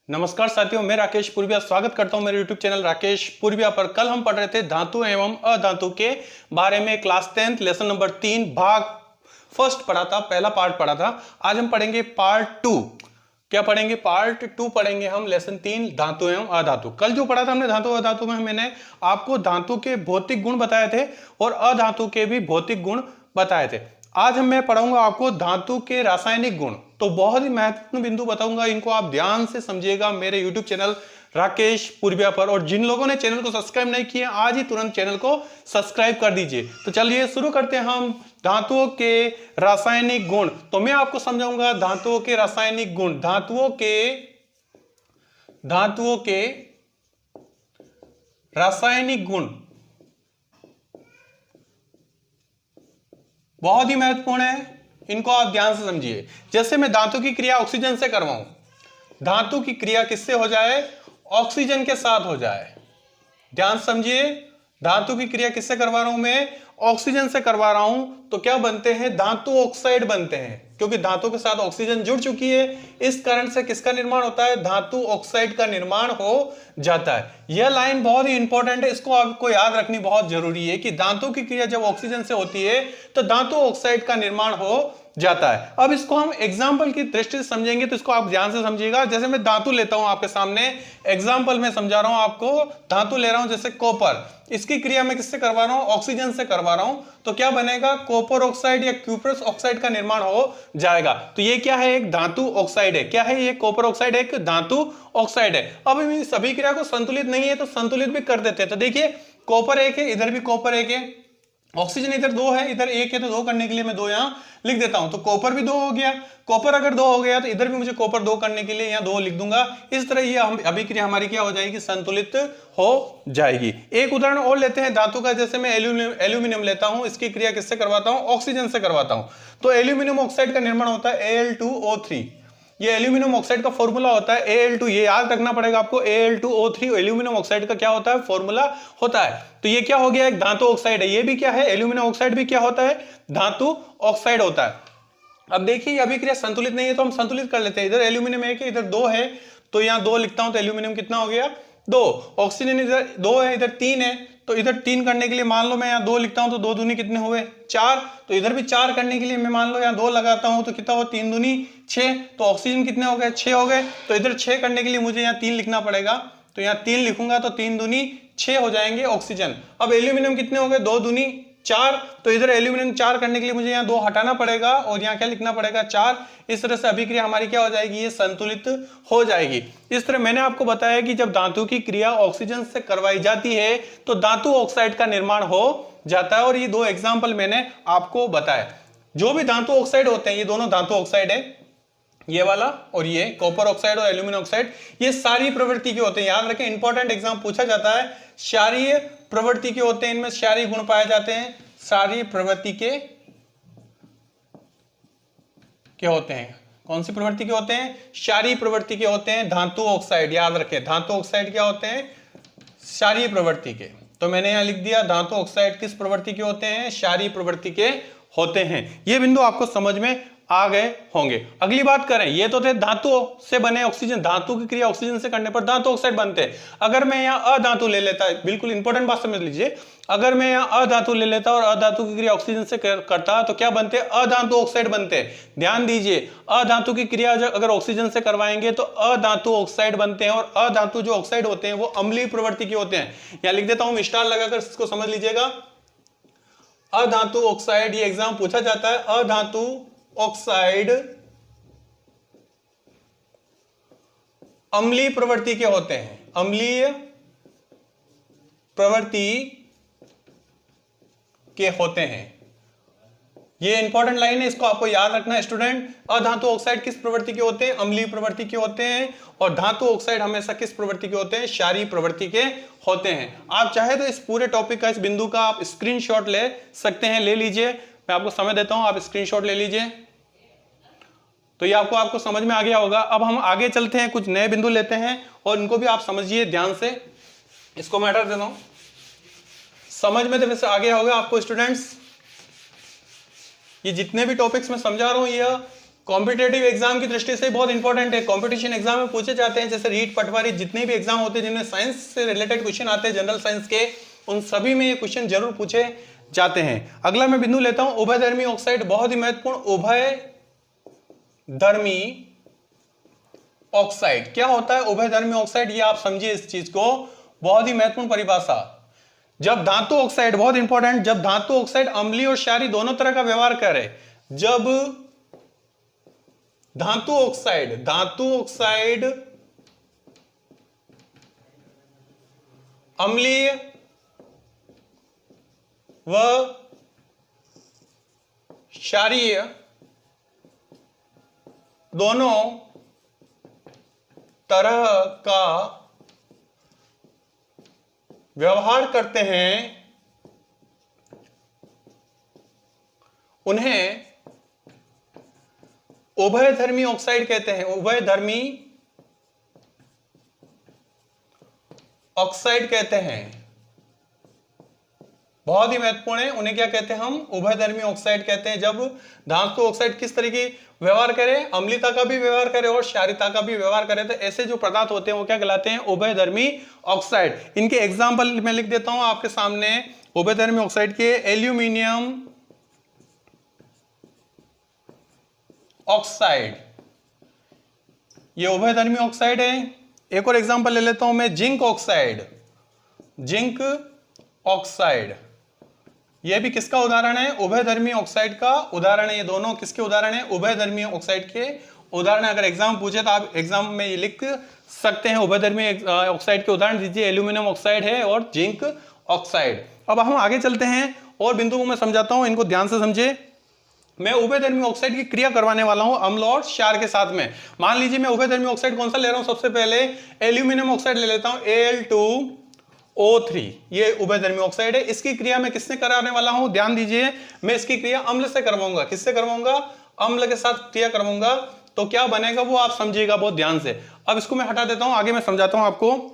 नमस्कार साथियों, मैं राकेश पूर्विया स्वागत करता हूं मेरे YouTube चैनल राकेश पूर्विया पर। कल हम पढ़ रहे थे धातु एवं अधातु के बारे में। क्लास 10 लेसन नंबर 3 भाग फर्स्ट पढ़ा था, पहला पार्ट पढ़ा था। आज हम पढ़ेंगे पार्ट 2। क्या पढ़ेंगे? पार्ट 2 पढ़ेंगे हम, लेसन 3 धातु एवं अधातु। कल जो पढ़ा था हमने धातु अधातु में, मैंने आपको धातु के भौतिक गुण बताए थे और अधातु के भी भौतिक गुण बताए थे। आज मैं पढ़ाऊंगा आपको धातु के रासायनिक गुण। तो बहुत ही महत्वपूर्ण बिंदु बताऊंगा, इनको आप ध्यान से समझिएगा मेरे YouTube चैनल राकेश पूर्विया पर। और जिन लोगों ने चैनल को सब्सक्राइब नहीं किया, आज ही तुरंत चैनल को सब्सक्राइब कर दीजिए। तो चलिए शुरू करते हैं हम धातुओं के रासायनिक गुण। तो मैं आपको समझाऊंगा धातुओं के रासायनिक गुण। धातुओं के रासायनिक गुण बहुत ही महत्वपूर्ण है, इनको आप ध्यान से समझिए। जैसे मैं धातु की क्रिया ऑक्सीजन से करवाऊं, धातु की क्रिया किससे हो जाए? ऑक्सीजन के साथ हो जाए। ध्यान समझिए, धातु की क्रिया किससे करवा रहा हूं मैं? ऑक्सीजन से करवा रहा हूं। तो क्या बनते हैं? धातु ऑक्साइड बनते हैं, क्योंकि धातु के साथ ऑक्सीजन जुड़ चुकी है। इस कारण से किसका निर्माण होता है? धातु ऑक्साइड का निर्माण हो जाता है। यह लाइन बहुत ही इंपॉर्टेंट है, इसको आपको याद रखनी बहुत जरूरी है कि धातु की क्रिया जब ऑक्सीजन से होती है तो धातु ऑक्साइड का निर्माण हो जाता है। अब इसको हम एग्जाम्पल की दृष्टि से समझेंगे, तो इसको आप ध्यान से समझिएगा। जैसे मैं धातु लेता हूं आपके सामने, एग्जाम्पल में समझा रहा हूं आपको। धातु ले रहा हूं जैसे कॉपर, इसकी क्रिया मैं किससे करवा रहा हूं? ऑक्सीजन से करवा रहा हूं। तो क्या बनेगा? कॉपर ऑक्साइड या क्यूप्रस ऑक्साइड का निर्माण हो जाएगा। तो ये क्या है? एक धातु ऑक्साइड है। क्या है ये? कॉपर ऑक्साइड एक धातु ऑक्साइड है। अब सभी क्रिया को संतुलित नहीं है तो संतुलित भी कर देते हैं। तो देखिए, कॉपर एक है, इधर भी कॉपर एक है, ऑक्सीजन इधर 2 है, इधर 1 है, तो 2 करने के लिए मैं 2 यहां लिख देता हूं। तो कॉपर भी 2 हो गया। कॉपर अगर 2 हो गया तो इधर भी मुझे कॉपर 2 करने के लिए यहां 2 लिख दूंगा। इस तरह ये अभिक्रिया हमारी क्या हो जाएगी? संतुलित हो जाएगी। एक उदाहरण और लेते हैं धातु का। जैसे मैं एल्यूमिनियम लेता हूं, इसकी क्रिया किससे करवाता हूं? ऑक्सीजन से करवाता हूं। तो एल्यूमिनियम ऑक्साइड का निर्माण होता है Al2O3। ये एल्यूमिनियम ऑक्साइड का फॉर्मूला होता है Al2। ये याद रखना पड़ेगा आपको, Al2O3 एल्यूमिनियम ऑक्साइड का क्या होता है? फॉर्मूला होता है। तो ये क्या हो गया? एक धातु ऑक्साइड है। ये भी क्या है? एल्यूमिनियम ऑक्साइड भी क्या होता है? धातु ऑक्साइड होता है। अब देखिए, अभिक्रिया संतुलित नहीं है तो हम संतुलित कर लेते हैं। इधर एल्यूमिनियम 1 है, इधर 2 है, तो यहाँ 2 लिखता हूं। तो एल्यूमिनियम कितना हो गया? 2। ऑक्सीजन इधर 2 है, इधर 3 है, तो इधर 3 करने के लिए मान लो मैं यहाँ 2 लिखता हूं। तो 2 दूनी कितने हुए? 4। तो इधर भी 4 करने के लिए मैं मान लो यहाँ 2 लगाता हूं, तो कितना हुआ? 3 दूनी 6। तो ऑक्सीजन कितने हो गए? 6 हो गए। तो इधर 6 करने के लिए मुझे यहाँ 3 लिखना पड़ेगा। तो यहाँ 3 लिखूंगा तो 3 दूनी 6 हो जाएंगे ऑक्सीजन। अब एल्यूमिनियम कितने हो गए? 2 दूनी 4। तो इधर एल्यूमिनियम 4 करने के लिए मुझे यहाँ 2 हटाना पड़ेगा और यहाँ क्या लिखना पड़ेगा? 4। इस तरह से अभिक्रिया हमारी क्या हो जाएगी? ये संतुलित हो जाएगी। इस तरह मैंने आपको बताया कि जब धातु की क्रिया ऑक्सीजन से करवाई जाती है तो धातु ऑक्साइड का निर्माण हो जाता है। और ये 2 एग्जाम्पल मैंने आपको बताया। जो भी धातु ऑक्साइड होते हैं, ये दोनों धातु ऑक्साइड है, ये वाला और ये कॉपर ऑक्साइड और एल्यूमिनियम ऑक्साइड, ये सारी प्रवृत्ति के होते हैं। याद रखें, इंपॉर्टेंट एग्जाम पूछा जाता है। क्षारीय प्रवृत्ति के होते हैं, इनमें क्षारीय गुण पाए जाते हैं। क्षारीय प्रवृत्ति के होते हैं। कौन सी प्रवृत्ति के होते हैं? क्षारीय प्रवृत्ति के होते हैं धातु ऑक्साइड। याद रखें, धातु ऑक्साइड क्या होते हैं? क्षारीय प्रवृत्ति के। तो मैंने यहां लिख दिया, धातु ऑक्साइड किस प्रवृत्ति के होते हैं? क्षारीय प्रवृत्ति के होते हैं। ये बिंदु आपको समझ में आ गए होंगे। अगली बात करें, ये तो थे धातु से बने ऑक्सीजन। धातु की क्रिया ऑक्सीजन से करने पर धातु ऑक्साइड बनते हैं। अगर मैं यहाँ अधातु ले लेता, बिल्कुल इंपॉर्टेंट बात समझ लीजिए, अगर मैं यहाँ अधातु ले लेता और अधातु की क्रिया ऑक्सीजन से करता तो क्या बनते हैं? अधातु ऑक्साइड बनते हैं। ध्यान दीजिए, अधातु की क्रिया अगर ऑक्सीजन से करवाएंगे तो अधातु ऑक्साइड बनते हैं। और अधातु जो ऑक्साइड होते हैं वो अम्लीय प्रवृत्ति के होते हैं। यहाँ लिख देता हूं स्टार लगाकर, इसको समझ लीजिएगा। अधातु ऑक्साइड, ये एग्जाम पूछा जाता है। अधातु ऑक्साइड अम्लीय प्रवृत्ति के होते हैं। अम्लीय प्रवृत्ति के होते हैं। ये इंपॉर्टेंट लाइन है, इसको आपको याद रखना है स्टूडेंट। अधातु ऑक्साइड किस प्रवृत्ति के होते हैं? अम्लीय प्रवृत्ति के होते हैं। और धातु ऑक्साइड हमेशा किस प्रवृत्ति के होते हैं? क्षारीय प्रवृत्ति के होते हैं। आप चाहे तो इस पूरे टॉपिक का, इस बिंदु का आप स्क्रीनशॉट ले सकते हैं, ले लीजिए। मैं आपको समय देता हूं, आप स्क्रीनशॉट ले लीजिए। तो ये आपको समझ में आ गया होगा। अब हम आगे चलते हैं, कुछ नए बिंदु लेते हैं और इनको भी आप समझिए ध्यान से। इसको मैं हटा देता हूं, समझ में तो वैसे आ गया होगा आपको स्टूडेंट्स। ये जितने भी टॉपिक्स मैं समझा रहा हूं, ये कॉम्पिटेटिव एग्जाम की दृष्टि से बहुत इंपॉर्टेंट है। कॉम्पिटिशन एग्जाम में पूछे जाते हैं, जैसे रीट पटवारी, जितने भी एग्जाम होते हैं जिनमें साइंस से रिलेटेड क्वेश्चन आते हैं, जनरल साइंस के, उन सभी में ये क्वेश्चन जरूर पूछे जाते हैं। अगला मैं बिंदु लेता हूं, उभयधर्मी ऑक्साइड, बहुत ही महत्वपूर्ण। उभयधर्मी ऑक्साइड क्या होता है? उभयधर्मी ऑक्साइड, ये आप समझिए इस चीज को, बहुत ही महत्वपूर्ण परिभाषा। जब धातु ऑक्साइड, बहुत इंपॉर्टेंट, जब धातु ऑक्साइड अम्लीय और क्षारीय दोनों तरह का व्यवहार करे, जब धातु ऑक्साइड अम्लीय व क्षारीय दोनों तरह का व्यवहार करते हैं, उन्हें उभयधर्मी ऑक्साइड कहते हैं। उभयधर्मी ऑक्साइड कहते हैं, बहुत ही महत्वपूर्ण है। उन्हें क्या कहते हैं हम? उभयधर्मी ऑक्साइड कहते हैं। जब धातु ऑक्साइड किस तरह की व्यवहार करे? अम्लीयता का भी व्यवहार करे और क्षारीयता का भी व्यवहार करे, तो ऐसे जो पदार्थ होते हैं वो क्या कहलाते हैं? उभयधर्मी ऑक्साइड। इनके एग्जाम्पल मैं लिख देता हूं आपके सामने उभयधर्मी ऑक्साइड के। एल्यूमिनियम ऑक्साइड, ये उभयधर्मी ऑक्साइड है। एक और एग्जांपल ले लेता हूं मैं, जिंक ऑक्साइड। जिंक ऑक्साइड ये भी किसका उदाहरण है? उभयधर्मी ऑक्साइड का उदाहरण है। ये दोनों किसके उदाहरण है? उभयधर्मी ऑक्साइड के उदाहरण। अगर एग्जाम पूछे तो आप एग्जाम में ये लिख सकते हैं, उभयधर्मी ऑक्साइड के उदाहरण दीजिए। एल्यूमिनियम ऑक्साइड है और जिंक ऑक्साइड। अब हम आगे चलते हैं और बिंदु को मैं समझाता हूं, इनको ध्यान से समझे। मैं उभयधर्मी ऑक्साइड की क्रिया करवाने वाला हूं अम्ल और क्षार के साथ में। मान लीजिए मैं उभयधर्मी ऑक्साइड कौन सा ले रहा हूं? सबसे पहले एल्यूमिनियम ऑक्साइड ले लेता हूं, Al2O3। ये उभयधर्मी ऑक्साइड है। इसकी क्रिया मैं किससे कराने वाला हूं? ध्यान दीजिए, मैं इसकी क्रिया अम्ल से करवाऊंगा। किससे करवाऊंगा? अम्ल के साथ क्रिया करवाऊंगा। तो क्या बनेगा वो आप समझिएगा बहुत ध्यान से। अब इसको मैं हटा देता हूं, आगे मैं समझाता हूं आपको।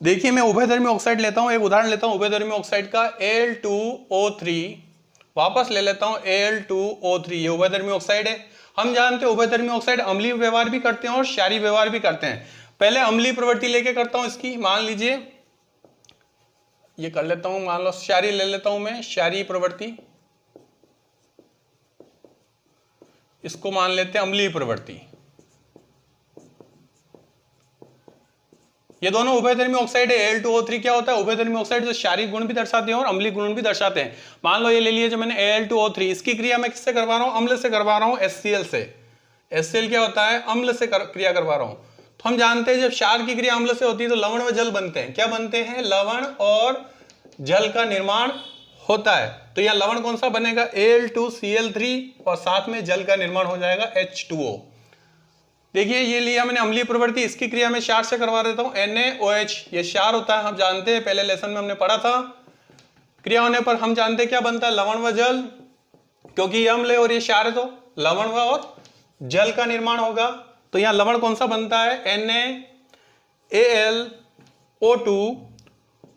देखिए मैं उभयधर्मी ऑक्साइड लेता हूं, एक उदाहरण लेता हूं उभयधर्मी ऑक्साइड का, Al2O3। वापस ले लेता हूं Al2O3, ये उभयधर्मी ऑक्साइड है। हम जानते हैं उभयधर्मी ऑक्साइड अम्लीय व्यवहार भी करते हैं और क्षारीय व्यवहार भी करते हैं। पहले अम्लीय प्रवृत्ति लेके करता हूं इसकी। मान लीजिए ये कर लेता हूं, मान लो क्षारीय ले लेता हूं मैं, क्षारीय प्रवृत्ति, इसको मान लेते हैं अम्लीय प्रवृत्ति। ये दोनों उभयधर्मी ऑक्साइड है। Al2O3 क्या होता है? उभयधर्मी ऑक्साइड जो क्षारीय गुण भी दर्शाते हैं और अम्लीय गुण भी दर्शाते हैं। मान लो ये ले लिए जो मैंने Al2O3, इसकी क्रिया मैं किससे करवा रहा हूं? अम्ल से करवा रहा हूं, HCl से। HCl क्या होता है? अम्ल से क्रिया करवा रहा हूं। तो हम जानते हैं जब क्षार की क्रिया अम्ल से होती है तो लवण व जल बनते हैं। क्या बनते हैं? लवण और जल का निर्माण होता है। तो यह लवण कौन सा बनेगा? Al2Cl3 और साथ में जल का निर्माण हो जाएगा H2O। देखिए ये लिया मैंने अम्लीय प्रवृत्ति, इसकी क्रिया में क्षार से करवा देता हूं, NaOH। ये क्षार होता है, हम जानते हैं, पहले लेसन में हमने पढ़ा था। क्रिया होने पर हम जानते हैं क्या बनता है? लवण व जल, क्योंकि ये अम्ल है और ये क्षार है तो लवण व और जल का निर्माण होगा। तो यहां लवण कौन सा बनता है? NaAlO2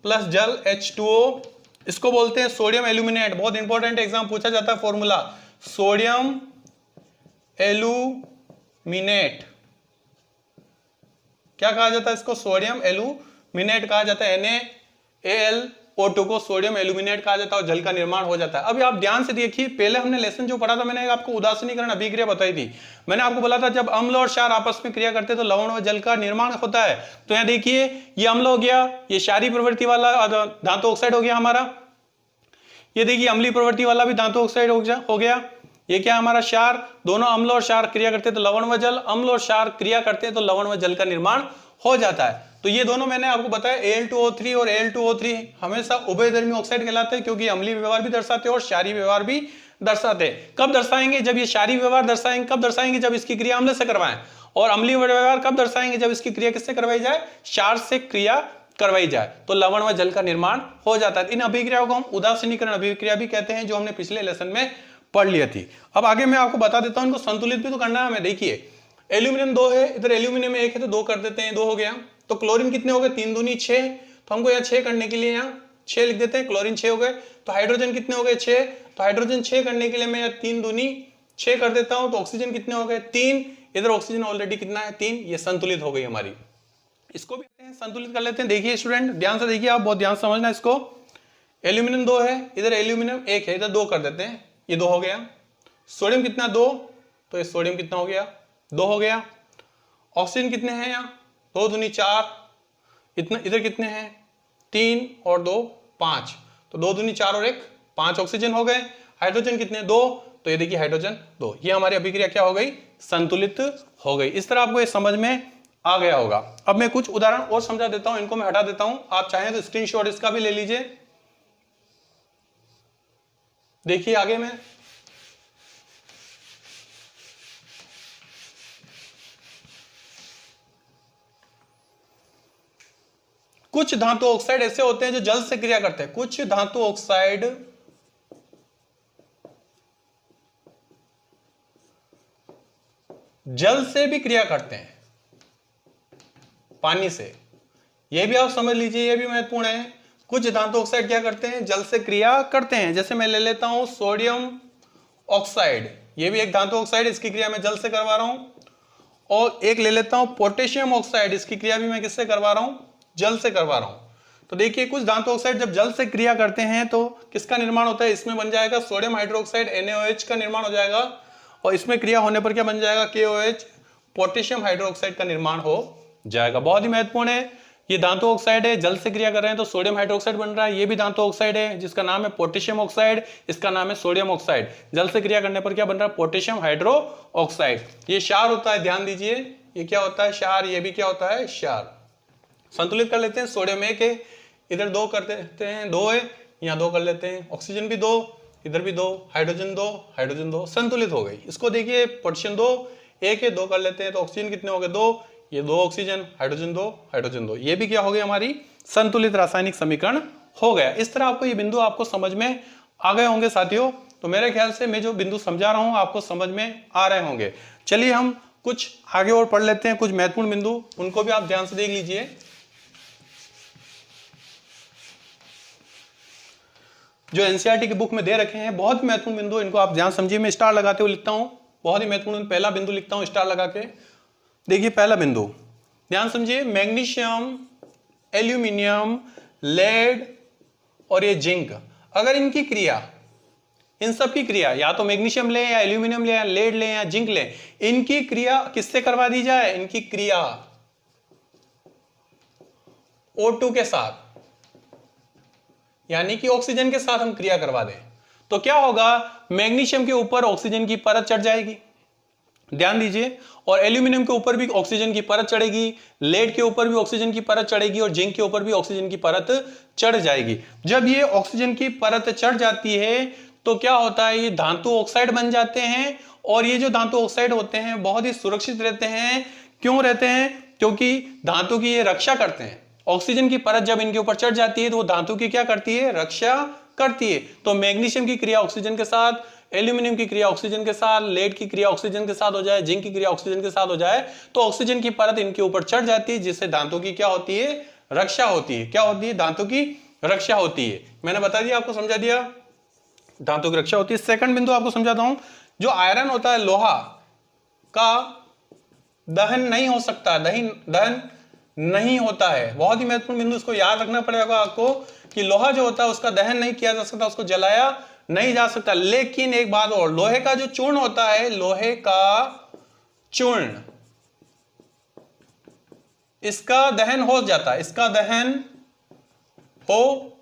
प्लस जल H2O। इसको बोलते हैं सोडियम एल्यूमिनेट। बहुत इंपॉर्टेंट एग्जाम पूछा जाता है फॉर्मूला, सोडियम एल्यूमिनेट। क्या कहा जाता है इसको? सोडियम एल्यूमिनेट कहा जाता है। NaAlO2 को सोडियम एल्यूमिनेट कहा जाता है और जल का निर्माण हो जाता है। अभी आप ध्यान से देखिए, पहले हमने लेसन जो पढ़ा था, मैंने आपको उदासीनीकरण अभिक्रिया बताई थी। मैंने आपको बोला था जब अम्ल और क्षार आपस में क्रिया करते तो लवण और जल का निर्माण होता है। तो यहां देखिए ये अम्ल हो गया, ये क्षारीय प्रवृत्ति वाला धातु ऑक्साइड हो गया हमारा। ये देखिए अम्लीय प्रवृत्ति वाला भी धातु ऑक्साइड हो गया। ये क्या हमारा? क्षार। दोनों अम्ल और क्षार क्रिया करते तो लवण व जल, अम्ल और क्षार क्रिया करते तो लवण व जल का निर्माण हो जाता है। तो ये दोनों मैंने आपको बताया, Al2O3 और Al2O3 हमेशा उभयधर्मी ऑक्साइड कहलाते हैं, क्योंकि अम्लीय व्यवहार भी दर्शाते हैं और क्षारीय व्यवहार भी दर्शाते हैं। कब दर्शाएंगे? जब ये क्षारीय व्यवहार दर्शाएंगे। कब दर्शाएंगे? जब इसकी क्रिया अम्ल से करवाएं। और अम्लीय व्यवहार कब दर्शाएंगे? जब इसकी क्रिया किससे करवाई जाए? क्षार से क्रिया करवाई जाए, तो लवण व जल का निर्माण हो जाता है। इन अभिक्रियाओं को हम उदासीनीकरण अभिक्रिया भी कहते हैं, जो हमने पिछले लेसन में पढ़ लिया थी। अब आगे मैं आपको बता देता हूं, इनको संतुलित भी तो करना है हमें। देखिए एल्यूमिनियम 2 है, इधर एल्यूमिनियम 1 है तो 2 कर देते हैं, 2 हो गया। तो क्लोरीन कितने हो गए, 3 दूनी 6, तो हमको यहाँ 6 करने के लिए यहाँ 6 लिख देते हैं, क्लोरीन 6 हो गए। तो हाइड्रोजन कितने हो गए, 6, तो हाइड्रोजन 6 करने के लिए मैं यहाँ 3 दूनी 6 कर देता हूं। तो ऑक्सीजन कितने हो गए, 3, इधर ऑक्सीजन ऑलरेडी कितना है, 3, ये संतुलित हो गई हमारी। इसको भी संतुलित कर लेते हैं। देखिए स्टूडेंट ध्यान से देखिए, आप बहुत ध्यान से समझना इसको। एल्यूमिनियम 2 है, इधर एल्यूमिनियम 1 है, इधर 2 कर देते हैं, ये 2 हो गया। सोडियम कितना, 2, तो ये सोडियम कितना हो गया, 2 हो गया। ऑक्सीजन कितने हैं यहाँ, 2 दूनी 4, इतना, इधर कितने हैं, 3 और 2 5, तो 2 दूनी 4 और 1 5 ऑक्सीजन हो गए। हाइड्रोजन कितने, 2, तो ये देखिए हाइड्रोजन 2, ये हमारी अभिक्रिया क्या हो गई, संतुलित हो गई। इस तरह आपको ये समझ में आ गया होगा। अब मैं कुछ उदाहरण और समझा देता हूं, इनको मैं हटा देता हूं, आप चाहें तो स्क्रीनशॉट इसका भी ले लीजिए। देखिए आगे में कुछ धातु ऑक्साइड ऐसे होते हैं जो जल से क्रिया करते हैं। कुछ धातु ऑक्साइड जल से भी क्रिया करते हैं, पानी से, यह भी आप समझ लीजिए, यह भी महत्वपूर्ण है। कुछ धातु ऑक्साइड क्या करते हैं, जल से क्रिया करते हैं। जैसे मैं ले लेता हूं सोडियम ऑक्साइड, यह भी एक धातु ऑक्साइड, इसकी क्रिया मैं जल से करवा रहा हूं। और एक ले लेता हूं पोटेशियम ऑक्साइड, इसकी क्रिया भी मैं किससे करवा रहा हूं, जल से करवा रहा हूं। तो देखिए कुछ धातु ऑक्साइड जब जल से क्रिया करते हैं तो किसका निर्माण होता है, इसमें बन जाएगा सोडियम हाइड्रोक्साइड NaOH का निर्माण हो जाएगा, और इसमें क्रिया होने पर क्या बन जाएगा, KOH पोटेशियम हाइड्रोक्साइड का निर्माण हो जाएगा। बहुत ही महत्वपूर्ण है। ये धातु ऑक्साइड है, जल से क्रिया कर रहे हैं तो सोडियम हाइड्रोक्साइड बन रहा है। ये भी धातु ऑक्साइड है जिसका नाम है पोटेशियम ऑक्साइड, इसका नाम है सोडियम ऑक्साइड। जल से क्रिया करने पर क्या बन रहा है, पोटेशियम हाइड्रो ऑक्साइड। ये क्षार होता है, ध्यान दीजिए, ये क्या होता है, क्षार। ये भी क्या होता है, क्षार। संतुलित कर लेते हैं, सोडियम 1 है, इधर 2 कर देते हैं, 2 है, यहाँ 2 कर लेते हैं। ऑक्सीजन भी 2, इधर भी 2, हाइड्रोजन 2, हाइड्रोजन 2, संतुलित हो गई। इसको देखिए पोटेशियम 2, 1 है, 2 कर लेते हैं, तो ऑक्सीजन कितने हो गए, 2, ये 2 ऑक्सीजन, हाइड्रोजन 2, हाइड्रोजन 2, ये भी क्या हो गई, हमारी संतुलित रासायनिक समीकरण हो गया। इस तरह आपको ये बिंदु आपको समझ में आ गए होंगे साथियों। तो मेरे ख्याल से मैं जो बिंदु समझा रहा हूं आपको समझ में आ रहे होंगे। चलिए हम कुछ आगे और पढ़ लेते हैं, कुछ महत्वपूर्ण बिंदु, उनको भी आप ध्यान से देख लीजिए। जो एनसीईआरटी की बुक में दे रखे हैं, बहुत महत्वपूर्ण बिंदु, इनको आप ध्यान समझिए। मैं स्टार लगाते हुए लिखता हूं, बहुत ही महत्वपूर्ण पहला बिंदु लिखता हूं स्टार लगा के। देखिए पहला बिंदु ध्यान समझिए, मैग्नीशियम, एल्यूमिनियम, लेड और ये जिंक, अगर इनकी क्रिया, इन सब की क्रिया, या तो मैग्नीशियम ले या एल्यूमिनियम ले या लेड ले या जिंक ले, इनकी क्रिया किससे करवा दी जाए, इनकी क्रिया O2 के साथ, यानी कि ऑक्सीजन के साथ हम क्रिया करवा दें, तो क्या होगा, मैग्नीशियम के ऊपर ऑक्सीजन की परत चढ़ जाएगी, ध्यान दीजिए, और एल्यूमिनियम के ऊपर भी ऑक्सीजन की परत चढ़ेगी, लेड के ऊपर भी ऑक्सीजन की परत चढ़ेगी, और जिंक के ऊपर भी ऑक्सीजन की परत चढ़ जाएगी। जब ये ऑक्सीजन की परत चढ़ जाती है तो क्या होता है, ये धातु ऑक्साइड बन जाते हैं। और ये जो धातु ऑक्साइड होते हैं बहुत ही सुरक्षित रहते हैं। क्यों रहते हैं, क्योंकि धातु की ये रक्षा करते हैं। ऑक्सीजन की परत जब इनके ऊपर चढ़ जाती है तो वो धातु की क्या करती है, रक्षा करती है। तो मैग्नीशियम की क्रिया ऑक्सीजन के साथ, एल्यूमिनियम की क्रिया ऑक्सीजन के साथ, लेड की क्रिया ऑक्सीजन के साथ हो जाए, जिंक की क्रिया ऑक्सीजन के साथ हो जाए, तो ऑक्सीजन की परत इनके ऊपर चढ़ जाती है, जिससे धातु की क्या होती है, रक्षा होती है। क्या होती है, धातु की रक्षा होती है। मैंने बता दिया, आपको समझा दिया, धातु की रक्षा होती है। सेकंड बिंदु आपको समझाता हूं, जो आयरन होता है, लोहा का दहन नहीं हो सकता, दहन नहीं होता है। बहुत ही महत्वपूर्ण बिंदु, इसको याद रखना पड़ेगा आपको कि लोहा जो होता है उसका दहन नहीं किया जा सकता, उसको जलाया नहीं जा सकता। लेकिन एक बात और, लोहे का जो चूर्ण होता है, लोहे का चूर्ण, इसका दहन हो जाता है, इसका दहन हो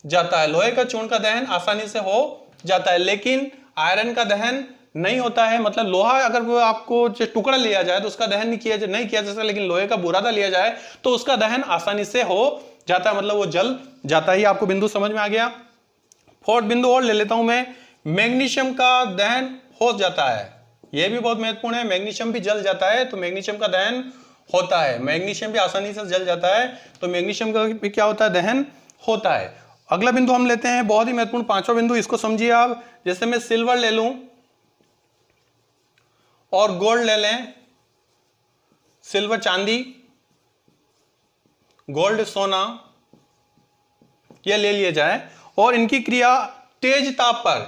जाता है, लोहे का चूर्ण का दहन आसानी से हो जाता है, लेकिन आयरन का दहन नहीं होता है। मतलब लोहा अगर वो आपको टुकड़ा लिया जाए तो उसका दहन नहीं किया जा सकता, लेकिन लोहे का बुरादा लिया जाए तो उसका दहन आसानी से हो जाता है, मतलब वो जल जाता है। आपको बिंदु समझ में आ गया। फोर्थ बिंदु और ले लेता हूं मैं, मैग्नीशियम का दहन हो जाता है, यह भी बहुत महत्वपूर्ण है। मैग्नीशियम भी जल जाता है, तो मैग्नीशियम का दहन होता है, मैग्नीशियम भी आसानी से जल जाता है, तो मैग्नीशियम का भी क्या होता है, दहन होता है। अगला बिंदु हम लेते हैं, बहुत ही महत्वपूर्ण पांचवा बिंदु, इसको समझिए आप। जैसे मैं सिल्वर ले लूं और गोल्ड ले लें, सिल्वर चांदी, गोल्ड सोना, यह ले लिया जाए और इनकी क्रिया तेज ताप पर,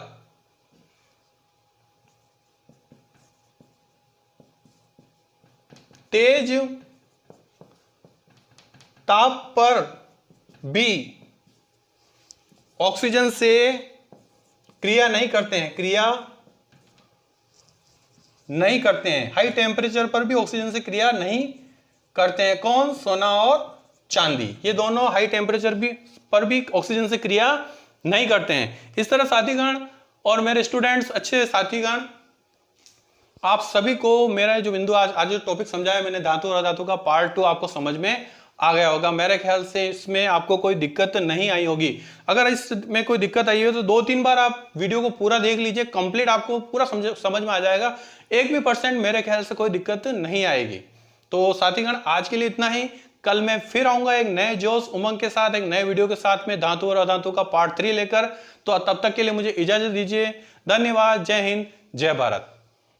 तेज ताप पर भी ऑक्सीजन से क्रिया नहीं करते हैं, क्रिया नहीं करते हैं। हाई टेम्परेचर पर भी ऑक्सीजन से क्रिया नहीं करते हैं। कौन? सोना और चांदी, ये दोनों हाई टेम्परेचर पर भी ऑक्सीजन से क्रिया नहीं करते हैं। इस तरह साथीगण और मेरे स्टूडेंट्स, अच्छे साथीगण, आप सभी को मेरा जो बिंदु आज जो टॉपिक समझाया मैंने, धातु और अधातु का पार्ट 2 आपको समझ में आ गया होगा। मेरे ख्याल से इसमें आपको कोई दिक्कत नहीं आई होगी। अगर इसमें कोई दिक्कत आई हो तो 2-3 बार आप वीडियो को पूरा देख लीजिए, कंप्लीट आपको पूरा समझ में आ जाएगा। 1% मेरे ख्याल से कोई दिक्कत नहीं आएगी। तो साथीगण आज के लिए इतना ही। कल मैं फिर आऊंगा एक नए जोश उमंग के साथ, एक नए वीडियो के साथ में, धातु और अधातु का पार्ट 3 लेकर। तो तब तक के लिए मुझे इजाजत दीजिए। धन्यवाद। जय हिंद, जय भारत।